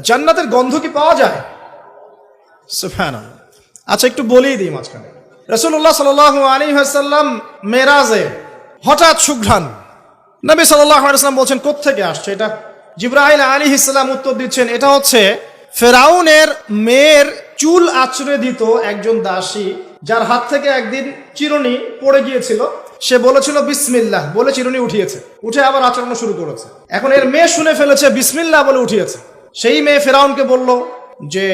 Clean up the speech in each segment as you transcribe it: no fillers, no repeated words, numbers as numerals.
জান্নাতের গন্ধ কি পাওয়া যায়? সুবহানাল্লাহ। আচ্ছা, একটু বলেই দিই মাঝখানে। রাসূলুল্লাহ সাল্লাল্লাহু আলাইহি ওয়াসাল্লাম মেরাজে হঠাৎ সুঘ্রাণ। নবী সাল্লাল্লাহু আলাইহি ওয়াসাল্লাম বলছেন কোত্থেকে আসছে এটা? জিবরাইল আলাইহিস সালাম উত্তর দিচ্ছেন, এটা হচ্ছে ফেরাউনের মেয়ের চুল আঁচড়ে দিত একজন দাসী, যার হাত থেকে একদিন চিরুনি পড়ে গিয়েছিল। সে বলেছিল বিসমিল্লাহ বলে চিরুনি উঠিয়েছে, উঠে আবার আচড়ানো শুরু করেছে। এখন এর মেয়ে শুনে ফেলেছে বিসমিল্লাহ বলে উঠিয়েছে। সেই মেয়ে ফেরাউনকে বলল যে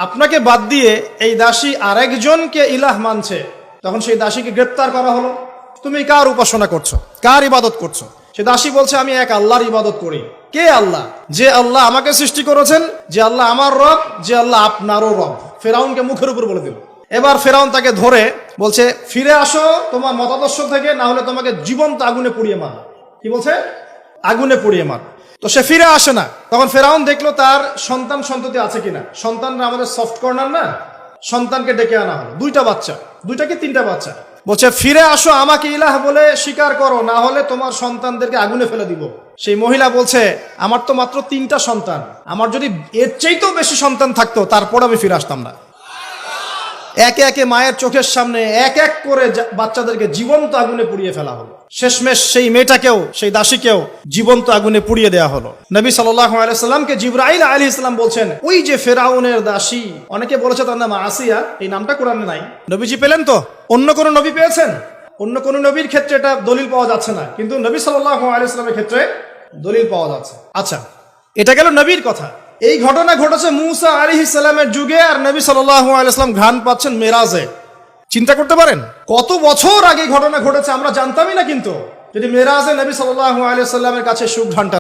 আপনাকে বাদ দিয়ে এই দাসী আরেকজনকে ইলাহ মানছে। তখন সেই দাসীকে গ্রেপ্তার করা হলো। তুমি কার উপাসনা করছো, কার ইবাদত করছো? সে দাসী বলছে আমি এক আল্লাহর ইবাদত করি। কে আল্লাহ? যে আল্লাহ আমাকে সৃষ্টি করেছেন, যে আল্লাহ আমার রব, যে আল্লাহ আপনারও রব। ফেরাউনকে মুখের উপর বলে দিল। এবার ফেরাউন তাকে ধরে বলছে ফিরে আসো তোমার মতাদর্শ থেকে, না হলে তোমাকে জীবন্ত আগুনে পুড়িয়ে মার। কি বলছে? আগুনে পুড়িয়ে মার। তো সে ফিরে আসে না। তখন ফেরাউন দেখলো তার সন্তান সন্ততি আছে কিনা। সন্তানরা আমাদের সফট কর্নার না। সন্তানকে ডেকে আনা হলো, দুইটা বাচ্চা, দুইটা কি তিনটা বাচ্চা। বলছে ফিরে আসো, আমাকে ইলাহ বলে স্বীকার করো, না হলে তোমার সন্তানদেরকে আগুনে ফেলে দিব। সেই মহিলা বলছে আমার তো মাত্র 3টা সন্তান, আমার যদি এর চাইতেও বেশি সন্তান থাকতো তারপর আমি ফিরে আসতাম না। একে একে মায়ের চোখের সামনে এক এক করে বাচ্চাদেরকে জীবন্ত আগুনে পুড়িয়ে ফেলা হলো। শেষমেশ সেই মেয়েটাকেও, সেই দাসীকেও জীবন্ত আগুনে পুড়িয়ে দেওয়া হলো। নবী সাল্লাল্লাহু আলাইহি সাল্লামকে জিবরাইল আলাইহিস সালাম বলছেন ওই যে ফেরাউনের দাসী, অনেকে বলেছে তার নাম আসিয়া, এই নামটা কোরআনে নাই। নবীজি পেলেন তো? অন্য কোন নবী পেয়েছেন? অন্য কোন নবীর ক্ষেত্রে এটা দলিল পাওয়া যাচ্ছে না, কিন্তু নবী সাল্লাল্লাহু আলাইহি সাল্লামের ক্ষেত্রে দলিল পাওয়া যাচ্ছে। আচ্ছা, এটা গেল নবীর কথা। এই ঘটনা ঘটেছে মূসা আলাইহিস সালামের যুগে, আর নবী সাল্লাল্লাহু আলাইহি সাল্লাম ঘ্রাণ পাচ্ছেন মেরাজে। চিন্তা করতে পারেন কত বছর আগে ঘটনা ঘটেছে, আমরা জানতামই না। কিন্তু যদি মেরাজে নবী সাল্লাল্লাহু আলাইহি সাল্লামের কাছে সুঘ্রাণটা